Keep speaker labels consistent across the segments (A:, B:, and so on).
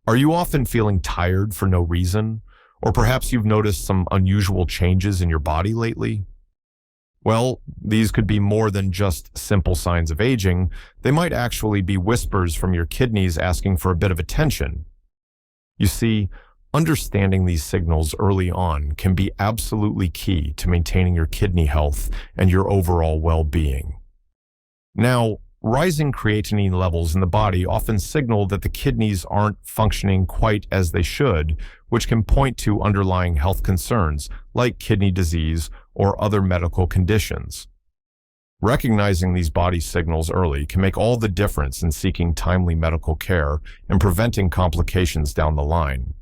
A: Are you often feeling tired for no reason? Or perhaps you've noticed some unusual changes in your body lately? Well, these could be more than just simple signs of aging. They might actually be whispers from your kidneys asking for a bit of attention. You see, understanding these signals early on can be absolutely key to maintaining your kidney health and your overall well-being. Now, rising creatinine levels in the body often signal that the kidneys aren't functioning quite as they should, which can point to underlying health concerns like kidney disease or other medical conditions. Recognizing these body signals early can make all the difference in seeking timely medical care and preventing complications down the line.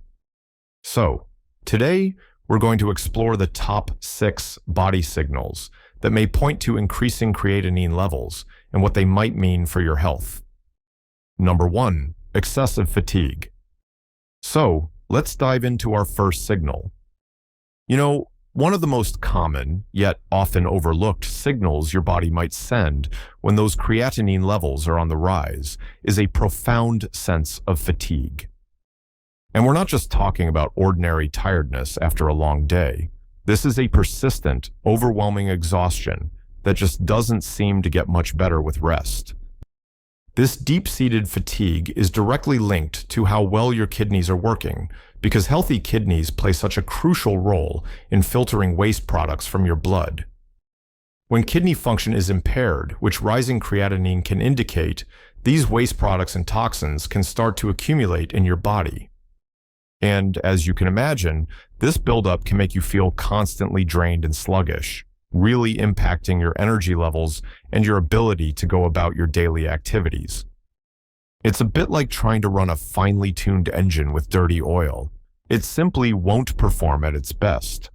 A: So, today, we're going to explore the top 6 body signals that may point to increasing creatinine levels and what they might mean for your health. Number 1, excessive fatigue. So, let's dive into our first signal. One of the most common, yet often overlooked signals your body might send when those creatinine levels are on the rise is a profound sense of fatigue. And we're not just talking about ordinary tiredness after a long day. This is a persistent, overwhelming exhaustion that just doesn't seem to get much better with rest. This deep-seated fatigue is directly linked to how well your kidneys are working, because healthy kidneys play such a crucial role in filtering waste products from your blood. When kidney function is impaired, which rising creatinine can indicate, these waste products and toxins can start to accumulate in your body. And as you can imagine, this buildup can make you feel constantly drained and sluggish, really impacting your energy levels and your ability to go about your daily activities. It's a bit like trying to run a finely tuned engine with dirty oil. It simply won't perform at its best.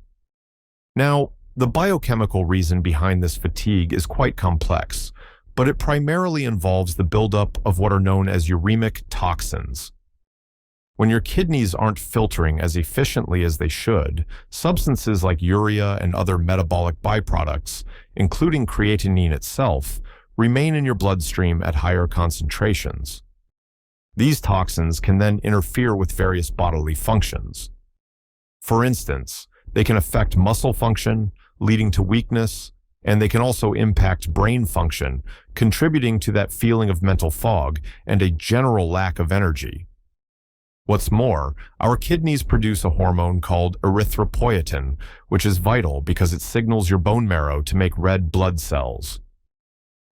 A: Now, the biochemical reason behind this fatigue is quite complex, but it primarily involves the buildup of what are known as uremic toxins. When your kidneys aren't filtering as efficiently as they should, substances like urea and other metabolic byproducts, including creatinine itself, remain in your bloodstream at higher concentrations. These toxins can then interfere with various bodily functions. For instance, they can affect muscle function, leading to weakness, and they can also impact brain function, contributing to that feeling of mental fog and a general lack of energy. What's more, our kidneys produce a hormone called erythropoietin, which is vital because it signals your bone marrow to make red blood cells.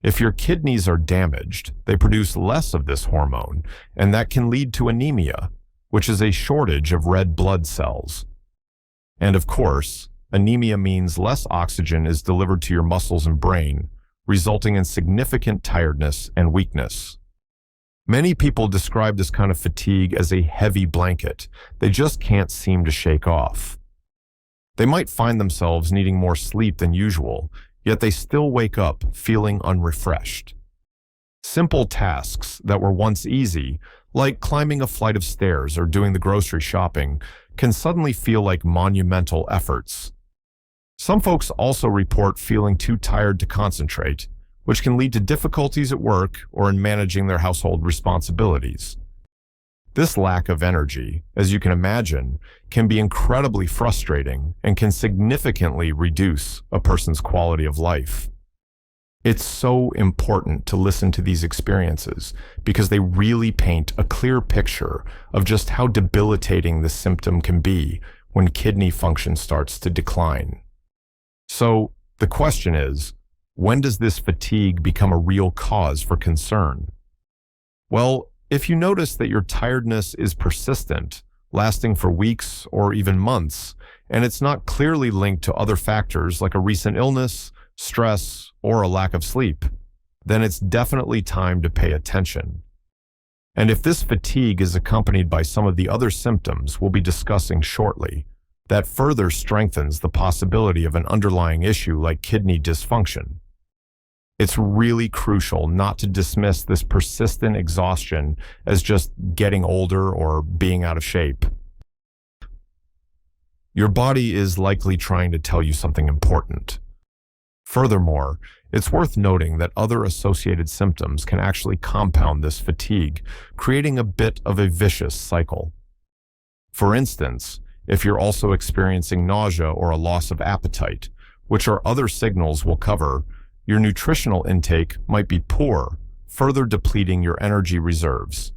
A: If your kidneys are damaged, they produce less of this hormone, and that can lead to anemia, which is a shortage of red blood cells. And of course, anemia means less oxygen is delivered to your muscles and brain, resulting in significant tiredness and weakness. Many people describe this kind of fatigue as a heavy blanket they just can't seem to shake off. They might find themselves needing more sleep than usual, yet they still wake up feeling unrefreshed. Simple tasks that were once easy, like climbing a flight of stairs or doing the grocery shopping, can suddenly feel like monumental efforts. Some folks also report feeling too tired to concentrate, which can lead to difficulties at work or in managing their household responsibilities. This lack of energy, as you can imagine, can be incredibly frustrating and can significantly reduce a person's quality of life. It's so important to listen to these experiences because they really paint a clear picture of just how debilitating the symptom can be when kidney function starts to decline. So, the question is, when does this fatigue become a real cause for concern? Well, if you notice that your tiredness is persistent, lasting for weeks or even months, and it's not clearly linked to other factors like a recent illness, stress, or a lack of sleep, then it's definitely time to pay attention. And if this fatigue is accompanied by some of the other symptoms we'll be discussing shortly, that further strengthens the possibility of an underlying issue like kidney dysfunction. It's really crucial not to dismiss this persistent exhaustion as just getting older or being out of shape. Your body is likely trying to tell you something important. Furthermore, It's worth noting that other associated symptoms can actually compound this fatigue, creating a bit of a vicious cycle. For instance, if you're also experiencing nausea or a loss of appetite, which are other signals we'll cover, your nutritional intake might be poor, further depleting your energy reserves.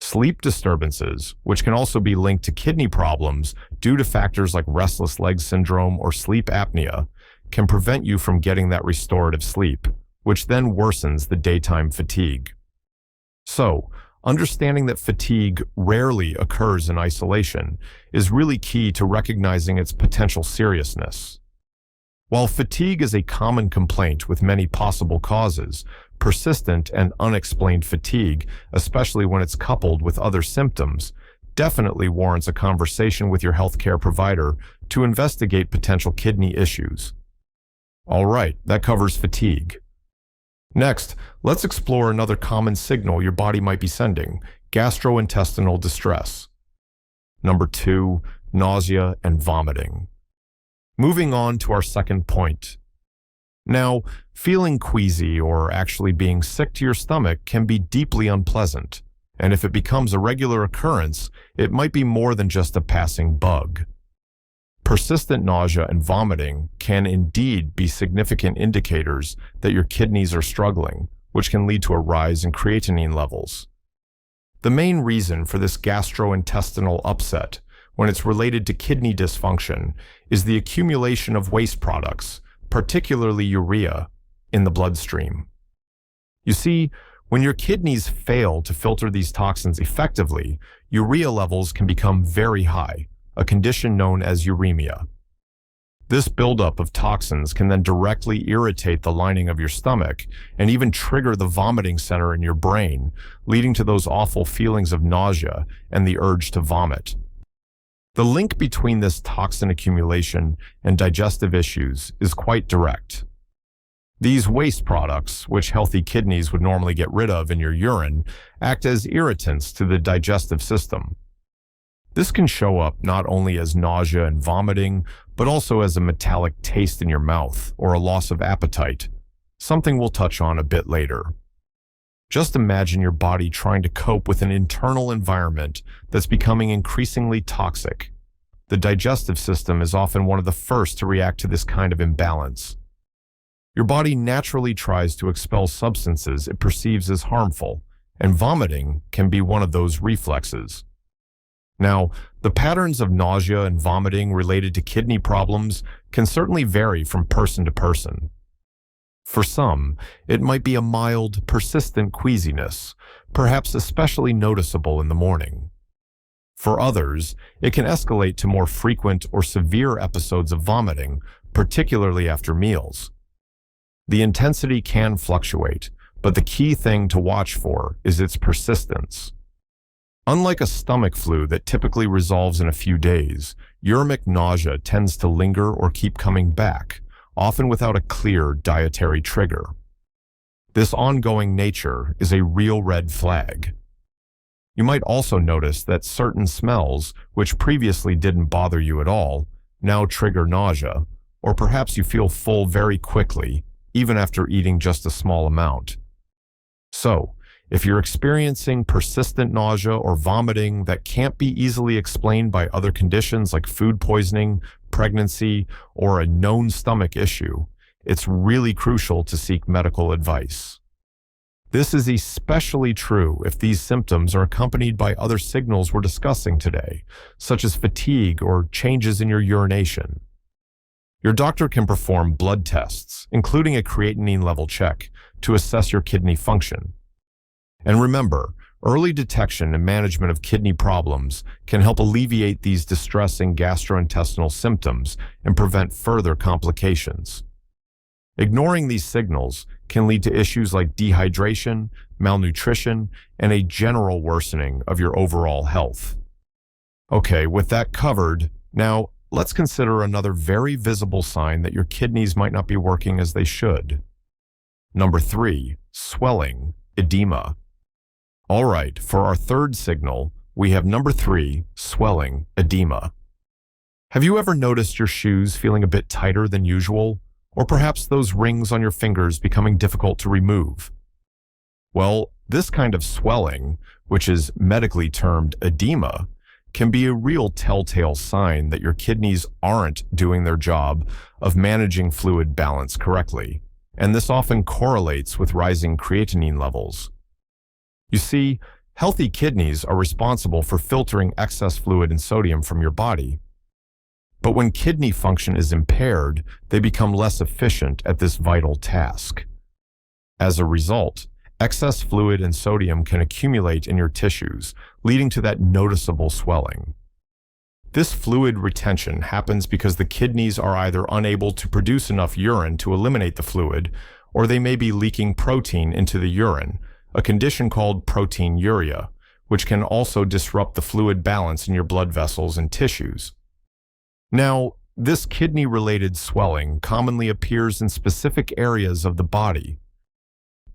A: Sleep disturbances, which can also be linked to kidney problems due to factors like restless leg syndrome or sleep apnea, can prevent you from getting that restorative sleep, which then worsens the daytime fatigue. So, understanding that fatigue rarely occurs in isolation is really key to recognizing its potential seriousness. While fatigue is a common complaint with many possible causes, persistent and unexplained fatigue, especially when it's coupled with other symptoms, definitely warrants a conversation with your healthcare provider to investigate potential kidney issues. All right, that covers fatigue. Next, let's explore another common signal your body might be sending: gastrointestinal distress. Number 2, nausea and vomiting. Moving on to our second point. Now, feeling queasy or actually being sick to your stomach can be deeply unpleasant, and if it becomes a regular occurrence, it might be more than just a passing bug. Persistent nausea and vomiting can indeed be significant indicators that your kidneys are struggling, which can lead to a rise in creatinine levels. The main reason for this gastrointestinal upset, when it's related to kidney dysfunction, is the accumulation of waste products, particularly urea, in the bloodstream. You see, when your kidneys fail to filter these toxins effectively, urea levels can become very high, a condition known as uremia. This buildup of toxins can then directly irritate the lining of your stomach and even trigger the vomiting center in your brain, leading to those awful feelings of nausea and the urge to vomit. The link between this toxin accumulation and digestive issues is quite direct. These waste products, which healthy kidneys would normally get rid of in your urine, act as irritants to the digestive system. This can show up not only as nausea and vomiting, but also as a metallic taste in your mouth or a loss of appetite, something we'll touch on a bit later. Just imagine your body trying to cope with an internal environment that's becoming increasingly toxic. The digestive system is often one of the first to react to this kind of imbalance. Your body naturally tries to expel substances it perceives as harmful, and vomiting can be one of those reflexes. Now, the patterns of nausea and vomiting related to kidney problems can certainly vary from person to person. For some, it might be a mild, persistent queasiness, perhaps especially noticeable in the morning. For others, it can escalate to more frequent or severe episodes of vomiting, particularly after meals. The intensity can fluctuate, but the key thing to watch for is its persistence. Unlike a stomach flu that typically resolves in a few days, uremic nausea tends to linger or keep coming back, often without a clear dietary trigger. This ongoing nature is a real red flag. You might also notice that certain smells, which previously didn't bother you at all, now trigger nausea, or perhaps you feel full very quickly, even after eating just a small amount. So, if you're experiencing persistent nausea or vomiting that can't be easily explained by other conditions like food poisoning, pregnancy, or a known stomach issue, it's really crucial to seek medical advice. This is especially true if these symptoms are accompanied by other signals we're discussing today, such as fatigue or changes in your urination. Your doctor can perform blood tests, including a creatinine level check, to assess your kidney function. And remember, early detection and management of kidney problems can help alleviate these distressing gastrointestinal symptoms and prevent further complications. Ignoring these signals can lead to issues like dehydration, malnutrition, and a general worsening of your overall health. Okay, with that covered, now let's consider another very visible sign that your kidneys might not be working as they should. Number 3, swelling, edema. All right, for our third signal, we have number 3, swelling, edema. Have you ever noticed your shoes feeling a bit tighter than usual, Or perhaps those rings on your fingers becoming difficult to remove. Well, this kind of swelling, which is medically termed edema, can be a real telltale sign that your kidneys aren't doing their job of managing fluid balance correctly, and this often correlates with rising creatinine levels. You see, healthy kidneys are responsible for filtering excess fluid and sodium from your body. But when kidney function is impaired, they become less efficient at this vital task. As a result, excess fluid and sodium can accumulate in your tissues, leading to that noticeable swelling. This fluid retention happens because the kidneys are either unable to produce enough urine to eliminate the fluid, or they may be leaking protein into the urine, a condition called proteinuria, which can also disrupt the fluid balance in your blood vessels and tissues. Now, this kidney-related swelling commonly appears in specific areas of the body.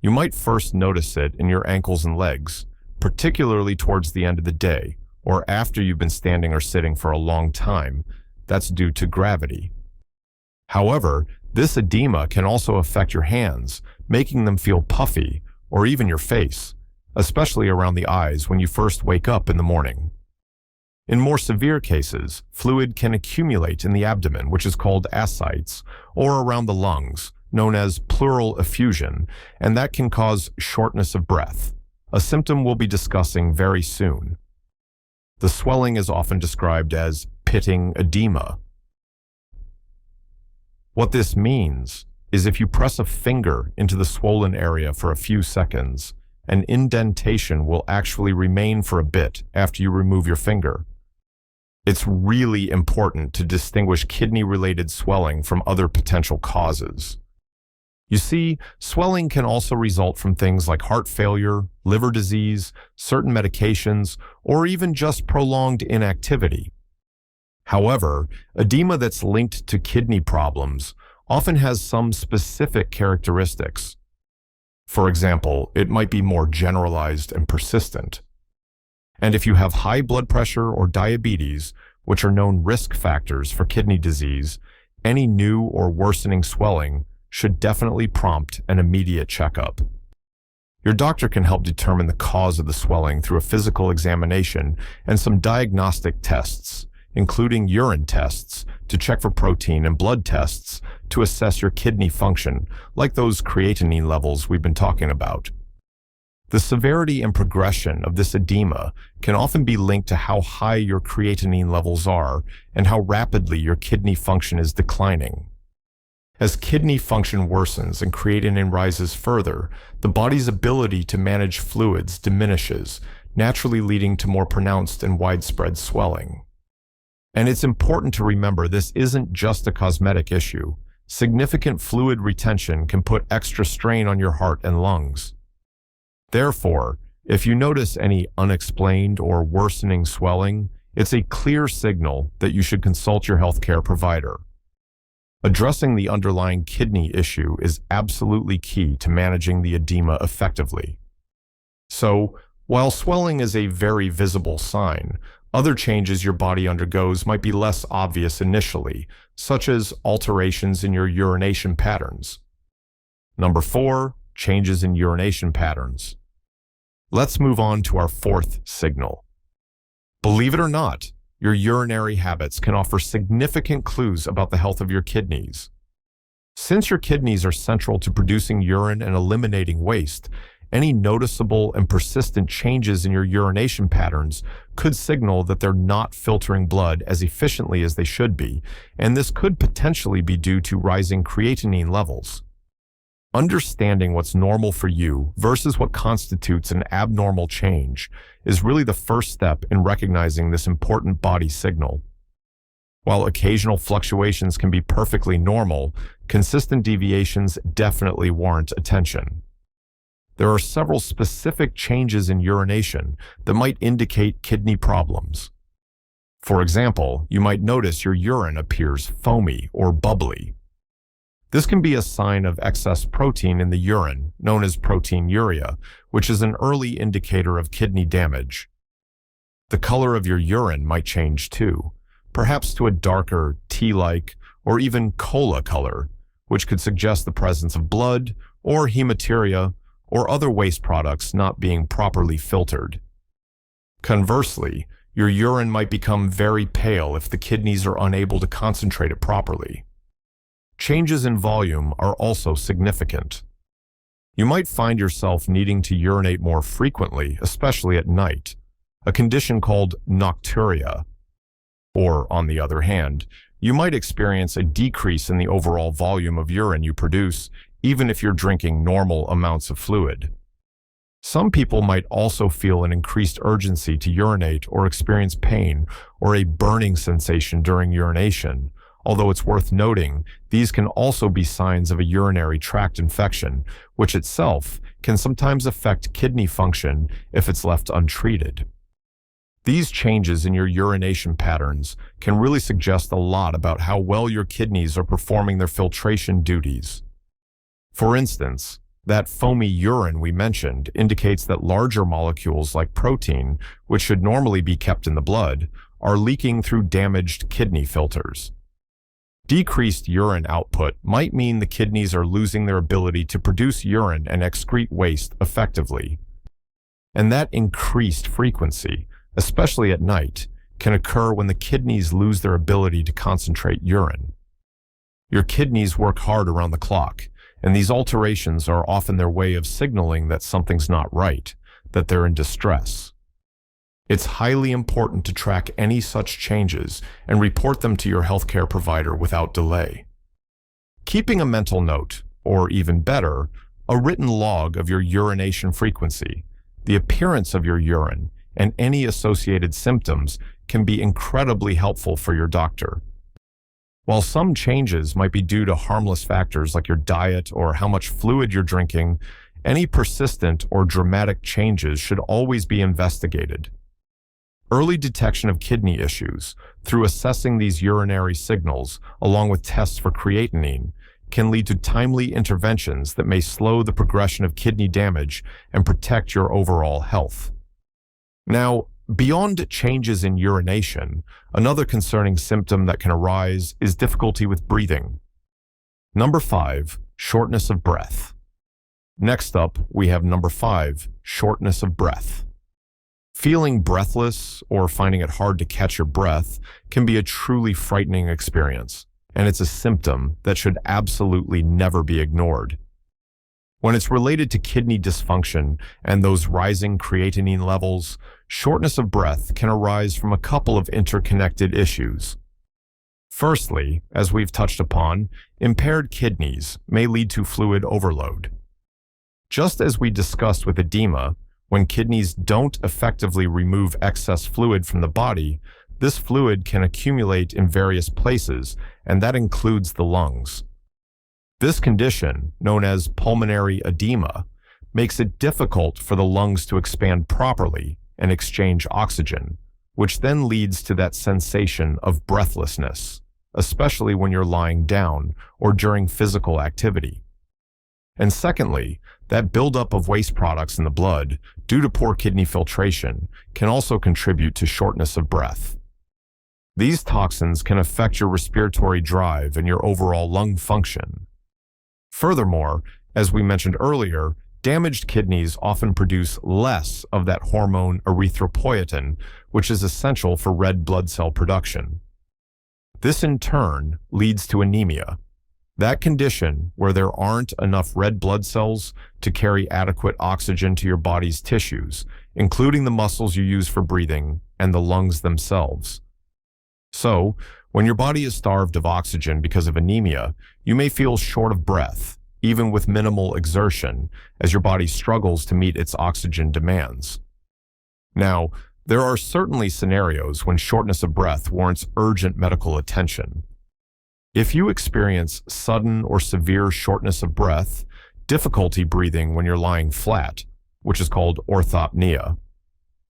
A: You might first notice it in your ankles and legs, particularly towards the end of the day, or after you've been standing or sitting for a long time. That's due to gravity. However, this edema can also affect your hands, making them feel puffy, or even your face, especially around the eyes when you first wake up in the morning. In more severe cases, fluid can accumulate in the abdomen, which is called ascites, or around the lungs, known as pleural effusion, and that can cause shortness of breath, a symptom we'll be discussing very soon. The swelling is often described as pitting edema. What this means is if you press a finger into the swollen area for a few seconds, an indentation will actually remain for a bit after you remove your finger. It's really important to distinguish kidney-related swelling from other potential causes. You see, swelling can also result from things like heart failure, liver disease, certain medications, or even just prolonged inactivity. However, edema that's linked to kidney problems often has some specific characteristics. For example, it might be more generalized and persistent. And if you have high blood pressure or diabetes, which are known risk factors for kidney disease, any new or worsening swelling should definitely prompt an immediate checkup. Your doctor can help determine the cause of the swelling through a physical examination and some diagnostic tests, including urine tests to check for protein and blood tests to assess your kidney function, like those creatinine levels we've been talking about. The severity and progression of this edema can often be linked to how high your creatinine levels are and how rapidly your kidney function is declining. As kidney function worsens and creatinine rises further, the body's ability to manage fluids diminishes, naturally leading to more pronounced and widespread swelling. And it's important to remember this isn't just a cosmetic issue. Significant fluid retention can put extra strain on your heart and lungs. Therefore, if you notice any unexplained or worsening swelling, it's a clear signal that you should consult your healthcare provider. Addressing the underlying kidney issue is absolutely key to managing the edema effectively. So, while swelling is a very visible sign, other changes your body undergoes might be less obvious initially, such as alterations in your urination patterns. Number 4, changes in urination patterns. Let's move on to our fourth signal. Believe it or not, your urinary habits can offer significant clues about the health of your kidneys. Since your kidneys are central to producing urine and eliminating waste, any noticeable and persistent changes in your urination patterns could signal that they're not filtering blood as efficiently as they should be, and this could potentially be due to rising creatinine levels. Understanding what's normal for you versus what constitutes an abnormal change is really the first step in recognizing this important body signal. While occasional fluctuations can be perfectly normal, consistent deviations definitely warrant attention. There are several specific changes in urination that might indicate kidney problems. For example, you might notice your urine appears foamy or bubbly. This can be a sign of excess protein in the urine, known as proteinuria, which is an early indicator of kidney damage. The color of your urine might change too, perhaps to a darker, tea-like, or even cola color, which could suggest the presence of blood or hematuria or other waste products not being properly filtered. Conversely, your urine might become very pale if the kidneys are unable to concentrate it properly. Changes in volume are also significant. You might find yourself needing to urinate more frequently, especially at night, a condition called nocturia. Or, on the other hand, you might experience a decrease in the overall volume of urine you produce, even if you're drinking normal amounts of fluid. Some people might also feel an increased urgency to urinate or experience pain or a burning sensation during urination, although it's worth noting these can also be signs of a urinary tract infection, which itself can sometimes affect kidney function if it's left untreated. These changes in your urination patterns can really suggest a lot about how well your kidneys are performing their filtration duties. For instance, that foamy urine we mentioned indicates that larger molecules like protein, which should normally be kept in the blood, are leaking through damaged kidney filters. Decreased urine output might mean the kidneys are losing their ability to produce urine and excrete waste effectively. And that increased frequency, especially at night, can occur when the kidneys lose their ability to concentrate urine. Your kidneys work hard around the clock, and these alterations are often their way of signaling that something's not right, that they're in distress. It's highly important to track any such changes and report them to your healthcare provider without delay. Keeping a mental note, or even better, a written log of your urination frequency, the appearance of your urine, and any associated symptoms can be incredibly helpful for your doctor. While some changes might be due to harmless factors like your diet or how much fluid you're drinking, any persistent or dramatic changes should always be investigated. Early detection of kidney issues through assessing these urinary signals, along with tests for creatinine, can lead to timely interventions that may slow the progression of kidney damage and protect your overall health. Now, beyond changes in urination, another concerning symptom that can arise is difficulty with breathing. Number 5, shortness of breath. Next up, we have number 5, shortness of breath. Feeling breathless or finding it hard to catch your breath can be a truly frightening experience, and it's a symptom that should absolutely never be ignored. When it's related to kidney dysfunction and those rising creatinine levels, shortness of breath can arise from a couple of interconnected issues. Firstly, as we've touched upon, impaired kidneys may lead to fluid overload. Just as we discussed with edema, when kidneys don't effectively remove excess fluid from the body, this fluid can accumulate in various places, and that includes the lungs. This condition, known as pulmonary edema, makes it difficult for the lungs to expand properly and exchange oxygen, which then leads to that sensation of breathlessness, especially when you're lying down or during physical activity. And secondly, that buildup of waste products in the blood, due to poor kidney filtration, can also contribute to shortness of breath. These toxins can affect your respiratory drive and your overall lung function. Furthermore, as we mentioned earlier, damaged kidneys often produce less of that hormone erythropoietin, which is essential for red blood cell production. This in turn leads to anemia, that condition where there aren't enough red blood cells to carry adequate oxygen to your body's tissues, including the muscles you use for breathing and the lungs themselves. So, when your body is starved of oxygen because of anemia, you may feel short of breath, even with minimal exertion, as your body struggles to meet its oxygen demands. Now, there are certainly scenarios when shortness of breath warrants urgent medical attention. If you experience sudden or severe shortness of breath, difficulty breathing when you're lying flat, which is called orthopnea,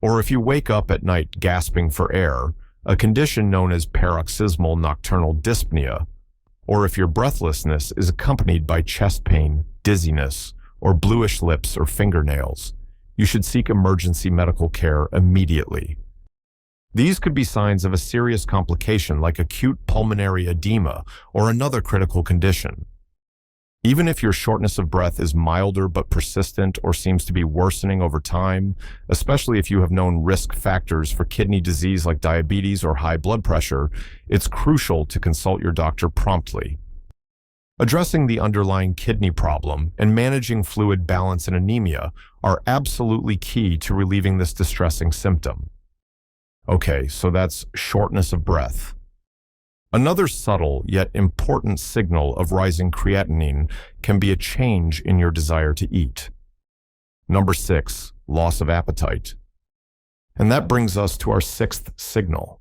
A: or if you wake up at night gasping for air, a condition known as paroxysmal nocturnal dyspnea, or if your breathlessness is accompanied by chest pain, dizziness, or bluish lips or fingernails, you should seek emergency medical care immediately. These could be signs of a serious complication like acute pulmonary edema or another critical condition. Even if your shortness of breath is milder but persistent or seems to be worsening over time, especially if you have known risk factors for kidney disease like diabetes or high blood pressure, it's crucial to consult your doctor promptly. Addressing the underlying kidney problem and managing fluid balance and anemia are absolutely key to relieving this distressing symptom. Okay, so that's shortness of breath. Another subtle yet important signal of rising creatinine can be a change in your desire to eat. Number 6, loss of appetite. And that brings us to our 6th signal.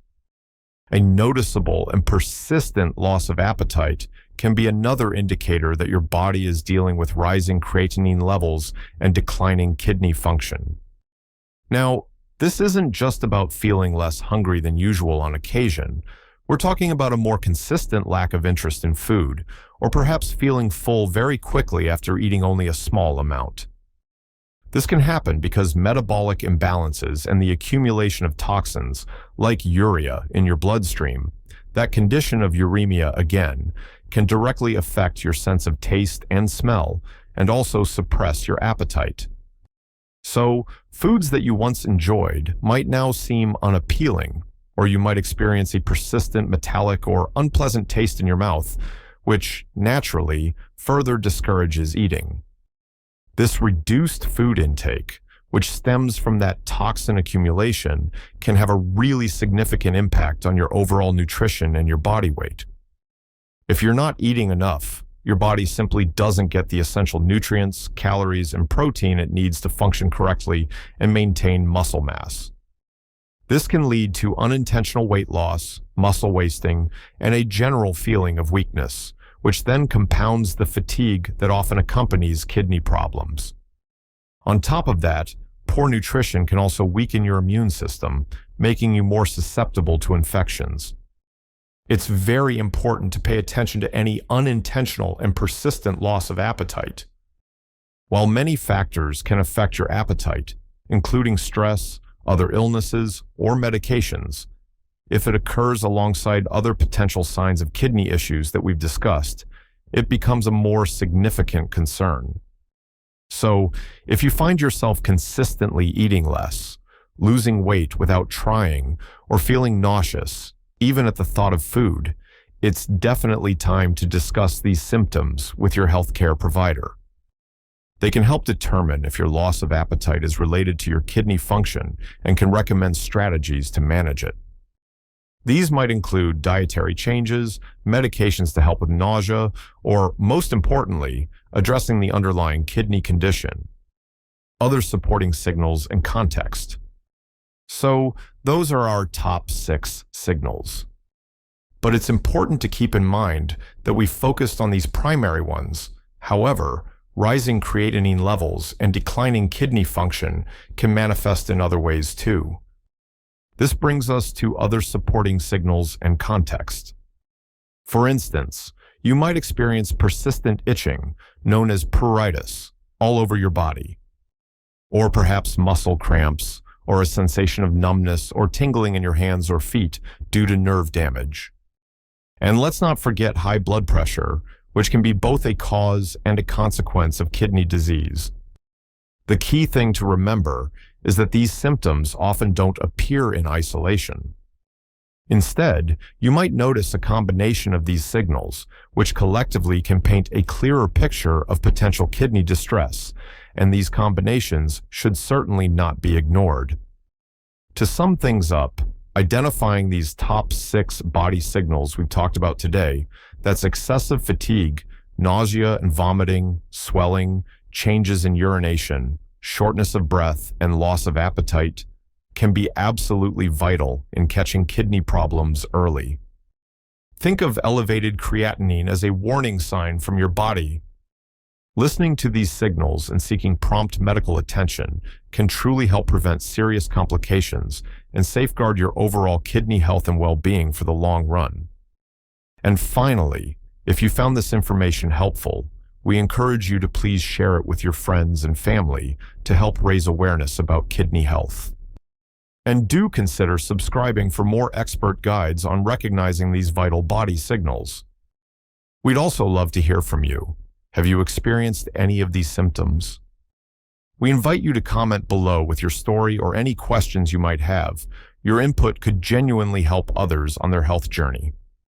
A: A noticeable and persistent loss of appetite can be another indicator that your body is dealing with rising creatinine levels and declining kidney function. Now, this isn't just about feeling less hungry than usual on occasion. We're talking about a more consistent lack of interest in food, or perhaps feeling full very quickly after eating only a small amount. This can happen because metabolic imbalances and the accumulation of toxins, like urea, in your bloodstream, that condition of uremia again, can directly affect your sense of taste and smell, and also suppress your appetite. So, foods that you once enjoyed might now seem unappealing, or you might experience a persistent metallic or unpleasant taste in your mouth, which, naturally, further discourages eating. This reduced food intake, which stems from that toxin accumulation, can have a really significant impact on your overall nutrition and your body weight. If you're not eating enough, your body simply doesn't get the essential nutrients, calories, and protein it needs to function correctly and maintain muscle mass. This can lead to unintentional weight loss, muscle wasting, and a general feeling of weakness, which then compounds the fatigue that often accompanies kidney problems. On top of that, poor nutrition can also weaken your immune system, making you more susceptible to infections. It's very important to pay attention to any unintentional and persistent loss of appetite. While many factors can affect your appetite, including stress, other illnesses, or medications, if it occurs alongside other potential signs of kidney issues that we've discussed, it becomes a more significant concern. So, if you find yourself consistently eating less, losing weight without trying, or feeling nauseous, even at the thought of food, it's definitely time to discuss these symptoms with your healthcare provider. They can help determine if your loss of appetite is related to your kidney function and can recommend strategies to manage it. These might include dietary changes, medications to help with nausea, or, most importantly, addressing the underlying kidney condition. Other supporting signals and context. So, those are our top 6 signals. But it's important to keep in mind that we focused on these primary ones. However, rising creatinine levels and declining kidney function can manifest in other ways too. This brings us to other supporting signals and context. For instance, you might experience persistent itching, known as pruritus, all over your body. Or perhaps muscle cramps, or a sensation of numbness or tingling in your hands or feet due to nerve damage. And let's not forget high blood pressure, which can be both a cause and a consequence of kidney disease. The key thing to remember is that these symptoms often don't appear in isolation. Instead, you might notice a combination of these signals, which collectively can paint a clearer picture of potential kidney distress, and these combinations should certainly not be ignored. To sum things up, identifying these top 6 body signals we've talked about today, that's excessive fatigue, nausea and vomiting, swelling, changes in urination, shortness of breath, and loss of appetite, can be absolutely vital in catching kidney problems early. Think of elevated creatinine as a warning sign from your body. Listening to these signals and seeking prompt medical attention can truly help prevent serious complications and safeguard your overall kidney health and well-being for the long run. And finally, if you found this information helpful, we encourage you to please share it with your friends and family to help raise awareness about kidney health. And do consider subscribing for more expert guides on recognizing these vital body signals. We'd also love to hear from you. Have you experienced any of these symptoms? We invite you to comment below with your story or any questions you might have. Your input could genuinely help others on their health journey.